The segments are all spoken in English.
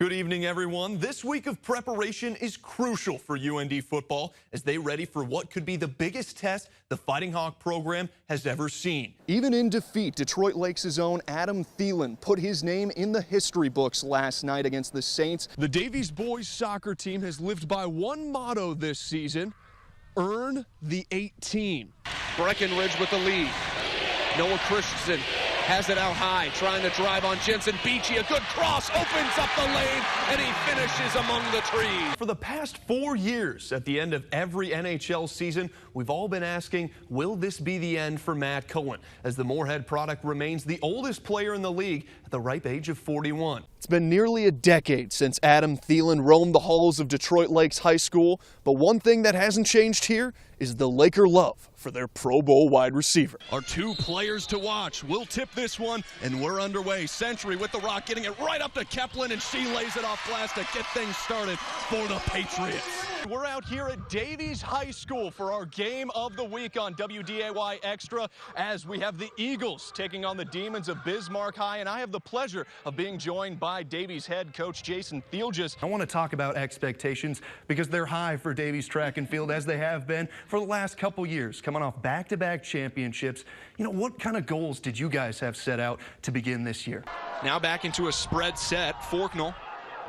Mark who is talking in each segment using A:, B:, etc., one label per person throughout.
A: Good evening, everyone. This week of preparation is crucial for UND football as they ready for what could be the biggest test the Fighting Hawk program has ever seen.
B: Even in defeat, Detroit Lakes' own Adam Thielen put his name in the history books last night against the Saints.
C: The Davies boys soccer team has lived by one motto this season: earn the 18.
D: Breckenridge with the lead. Noah Christensen has it out high, trying to drive on Jensen. Beachy, a good cross, opens up the lane, and he finishes among the trees.
A: For the past 4 years, at the end of every NHL season, we've all been asking, will this be the end for Matt Cohen, as the Moorhead product remains the oldest player in the league at the ripe age of 41.
B: It's been nearly a decade since Adam Thielen roamed the halls of Detroit Lakes High School, but one thing that hasn't changed here is the Laker love for their Pro Bowl wide receiver.
C: Our two players to watch. We'll tip this one, and we're underway. Century with the rock, getting it right up to Keplin, and she lays it off glass to get things started for the Patriots.
A: We're out here at Davies High School for our game of the week on WDAY Extra, as we have the Eagles taking on the Demons of Bismarck High, and I have the pleasure of being joined by Davies head coach Jason Thielges. I want to talk about expectations because they're high for Davies track and field, as they have been for the last couple years, coming off back-to-back championships. You know, what kind of goals did you guys have set out to begin this year?
C: Now back into a spread set. Forknell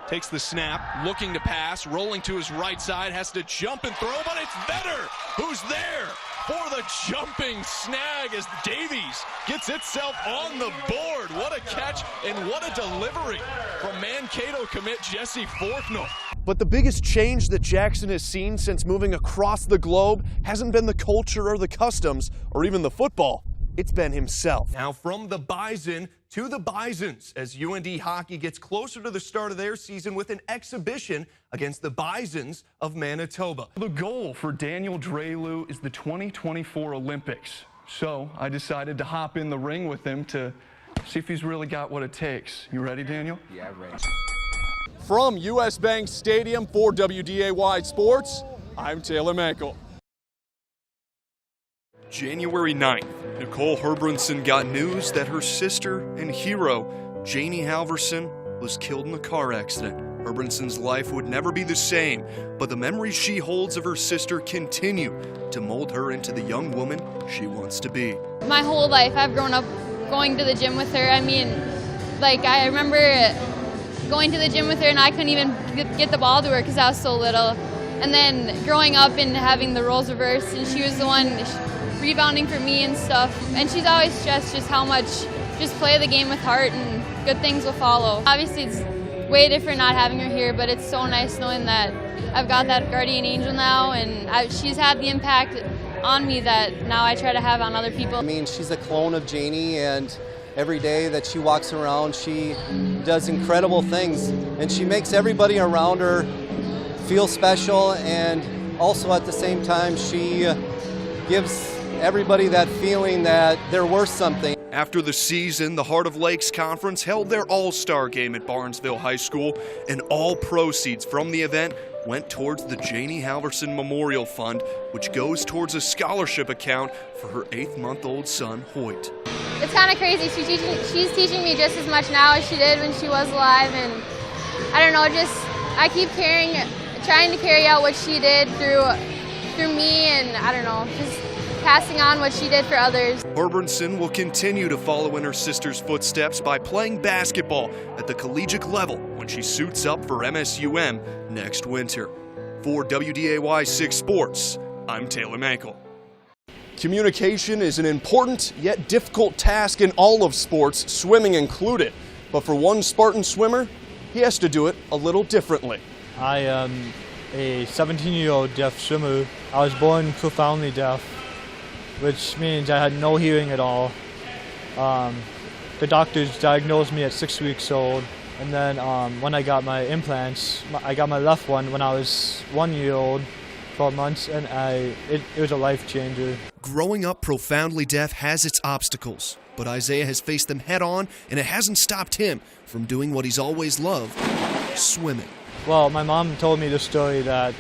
C: takes the snap, looking to pass, rolling to his right side, has to jump and throw, but it's Vetter who's there for the jumping snag as Davies gets itself on the board. What a catch and what a delivery from Mankato commit Jesse Forknell.
B: But the biggest change that Jackson has seen since moving across the globe hasn't been the culture or the customs or even the football. It's been himself.
A: Now from the Bison to the Bisons, as UND hockey gets closer to the start of their season with an exhibition against the Bisons of Manitoba.
E: The goal for Daniel Drelu is the 2024 Olympics. So I decided to hop in the ring with him to see if he's really got what it takes. You ready, Daniel?
D: Yeah, ready.
B: From US Bank Stadium for WDAY Sports, I'm Taylor Mankle.
C: January 9th, Nicole Herbranson got news that her sister and hero, Janie Halverson, was killed in a car accident. Herbranson's life would never be the same, but the memories she holds of her sister continue to mold her into the young woman she wants to be.
F: My whole life, I've grown up going to the gym with her. I mean, like, I remember going to the gym with her and I couldn't even get the ball to her because I was so little. And then growing up and having the roles reversed, and she was the one rebounding for me and stuff. And she's always stressed just how much, just play the game with heart and good things will follow. Obviously it's way different not having her here, but it's so nice knowing that I've got that guardian angel now, and she's had the impact on me that now I try to have on other people.
G: I mean, she's a clone of Janie, and every day that she walks around, she does incredible things, and she makes everybody around her feel special, and also at the same time, she gives everybody that feeling that they're worth something.
C: After the season, the Heart of Lakes Conference held their All-Star game at Barnesville High School, and all proceeds from the event went towards the Janie Halverson Memorial Fund, which goes towards a scholarship account for her 8-month-old son, Hoyt.
F: It's kind of crazy. She's teaching me just as much now as she did when she was alive, and I don't know, I keep trying to carry out what she did through me, and I don't know, just passing on what she did for others.
C: Herbranson will continue to follow in her sister's footsteps by playing basketball at the collegiate level when she suits up for MSUM next winter. For WDAY 6 Sports, I'm Taylor Mankle.
B: Communication is an important yet difficult task in all of sports, swimming included. But for one Spartan swimmer, he has to do it a little differently.
H: I am a 17-year-old deaf swimmer. I was born profoundly deaf, which means I had no hearing at all. The doctors diagnosed me at 6 weeks old, and then when I got my implants, I got my left one when I was 1 year old, 12 months, and it was a life changer.
C: Growing up profoundly deaf has its obstacles, but Isaiah has faced them head on, and it hasn't stopped him from doing what he's always loved, swimming.
H: Well, my mom told me the story that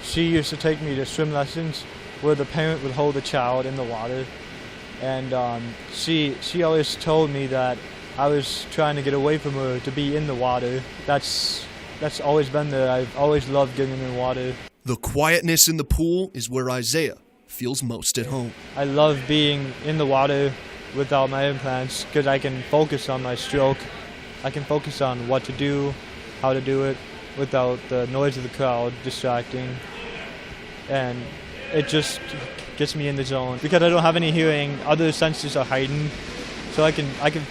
H: she used to take me to swim lessons where the parent would hold the child in the water, and she always told me that I was trying to get away from her to be in the water. That's always been there. I've always loved getting in the water.
B: The quietness in the pool is where Isaiah feels most at home.
H: I love being in the water without my implants because I can focus on my stroke. I can focus on what to do, how to do it, without the noise of the crowd distracting. And it just gets me in the zone. Because I don't have any hearing, other senses are heightened. So I can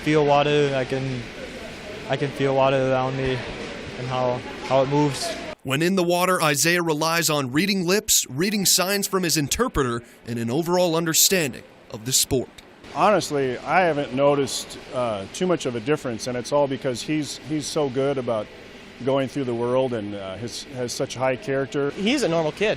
H: feel water, I can feel water around me and how it moves.
B: When in the water, Isaiah relies on reading lips, reading signs from his interpreter, and an overall understanding of the sport.
I: Honestly, I haven't noticed too much of a difference, and it's all because he's so good about going through the world and has such high character.
J: He's a normal kid.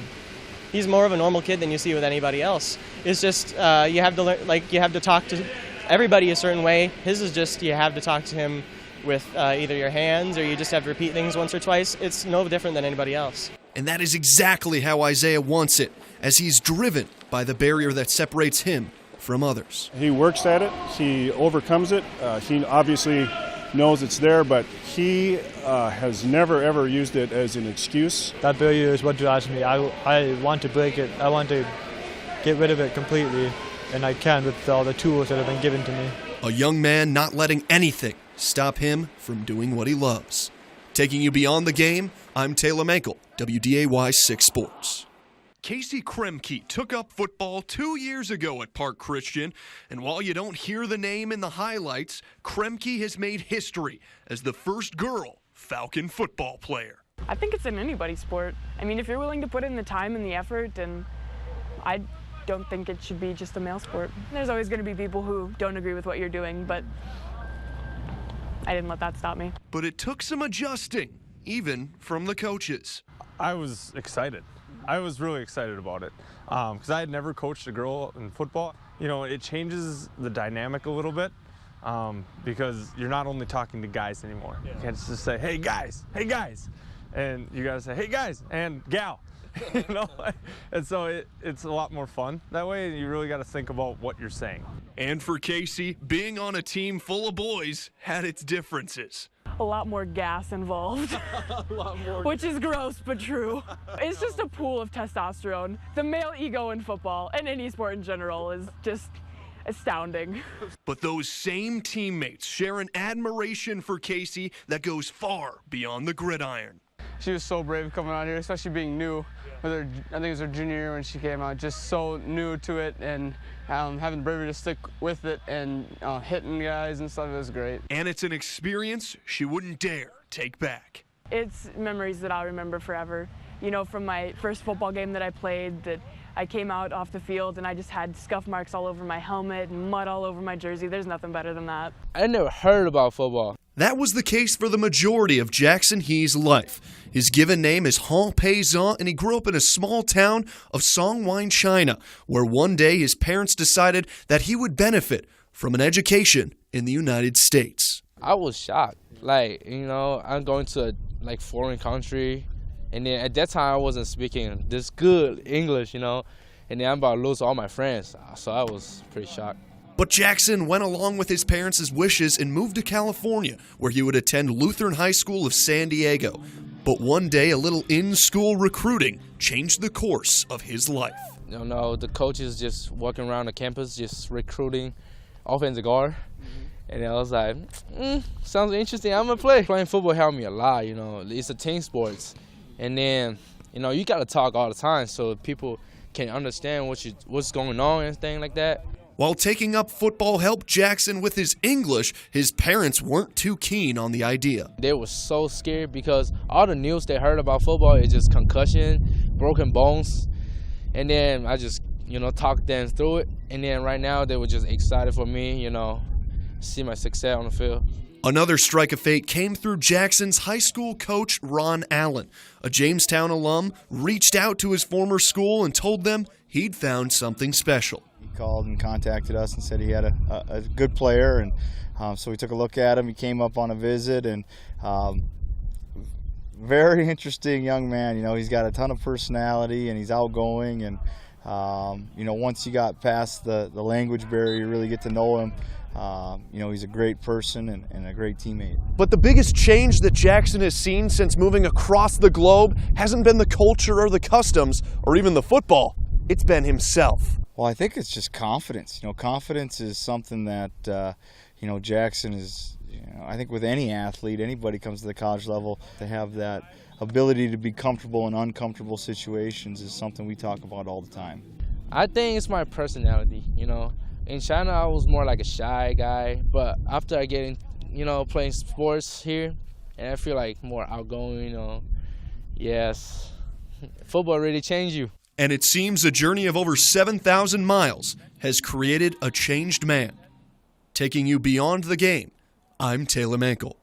J: He's more of a normal kid than you see with anybody else. It's just you have to learn, you have to talk to everybody a certain way. His is just you have to talk to him with either your hands or you just have to repeat things once or twice. It's no different than anybody else.
B: And that is exactly how Isaiah wants it, as he's driven by the barrier that separates him from others.
I: He works at it, he overcomes it, he obviously knows it's there, but he has never ever used it as an excuse.
H: That barrier is what drives me. I want to break it. I want to get rid of it completely, and I can with all the tools that have been given to me.
B: A young man not letting anything stop him from doing what he loves. Taking you beyond the game, I'm Taylor Mankle, WDAY 6 Sports.
C: Casey Kremke took up football 2 years ago at Park Christian, and while you don't hear the name in the highlights, Kremke has made history as the first girl Falcon football player.
K: I think it's in anybody's sport. I mean, if you're willing to put in the time and the effort, then I don't think it should be just a male sport. There's always going to be people who don't agree with what you're doing, but I didn't let that stop me.
C: But it took some adjusting, even from the coaches.
L: I was excited. I was really excited about it because I had never coached a girl in football. You know, it changes the dynamic a little bit because you're not only talking to guys anymore. You can't just say, hey guys, and you gotta say, hey guys, and gal. You know, and so it's a lot more fun that way, and you really got to think about what you're saying.
C: And for Casey, being on a team full of boys had its differences.
K: A lot more gas involved, which is gross but true. It's just a pool of testosterone. The male ego in football and any sport in general is just astounding.
C: But those same teammates share an admiration for Casey that goes far beyond the gridiron.
M: She was so brave coming out here, especially being new. With her, I think it was her junior year when she came out, just so new to it, and having the bravery to stick with it and hitting guys and stuff, it was great.
C: And it's an experience she wouldn't dare take back.
K: It's memories that I'll remember forever. You know, from my first football game that I played, that I came out off the field and I just had scuff marks all over my helmet and mud all over my jersey. There's nothing better than that.
M: I never heard about football.
B: That was the case for the majority of Jackson He's life. His given name is Han Pei-zhan, and he grew up in a small town of Songwon, China, where one day his parents decided that he would benefit from an education in the United States.
M: I was shocked. I'm going to a foreign country, and then at that time I wasn't speaking this good English, and then I'm about to lose all my friends, so I was pretty shocked.
B: But Jackson went along with his parents' wishes and moved to California, where he would attend Lutheran High School of San Diego. But one day, a little in-school recruiting changed the course of his life.
M: The coaches just walking around the campus, just recruiting offensive guard. And I was like, sounds interesting, I'm going to play. Playing football helped me a lot, it's a team sports. And then, you got to talk all the time so people can understand what's going on and things like that.
B: While taking up football helped Jackson with his English, his parents weren't too keen on the idea.
M: They were so scared because all the news they heard about football is just concussion, broken bones. And then I just, talked them through it. And then right now they were just excited for me, see my success on the field.
B: Another strike of fate came through Jackson's high school coach, Ron Allen. A Jamestown alum reached out to his former school and told them he'd found something special.
N: He called and contacted us and said he had a good player, and so we took a look at him. He came up on a visit, and very interesting young man. He's got a ton of personality, and he's outgoing, and Once you got past the language barrier, you really get to know him. He's a great person and a great teammate.
B: But the biggest change that Jackson has seen since moving across the globe hasn't been the culture or the customs or even the football. It's been himself.
N: Well, I think it's just confidence. Confidence is something that, Jackson is, I think with any athlete, anybody comes to the college level, to have that ability to be comfortable in uncomfortable situations is something we talk about all the time.
M: I think it's my personality, In China, I was more like a shy guy, but after I get in, playing sports here, and I feel like more outgoing, yes, football really changed you.
B: And it seems a journey of over 7,000 miles has created a changed man. Taking you beyond the game, I'm Taylor Mankle.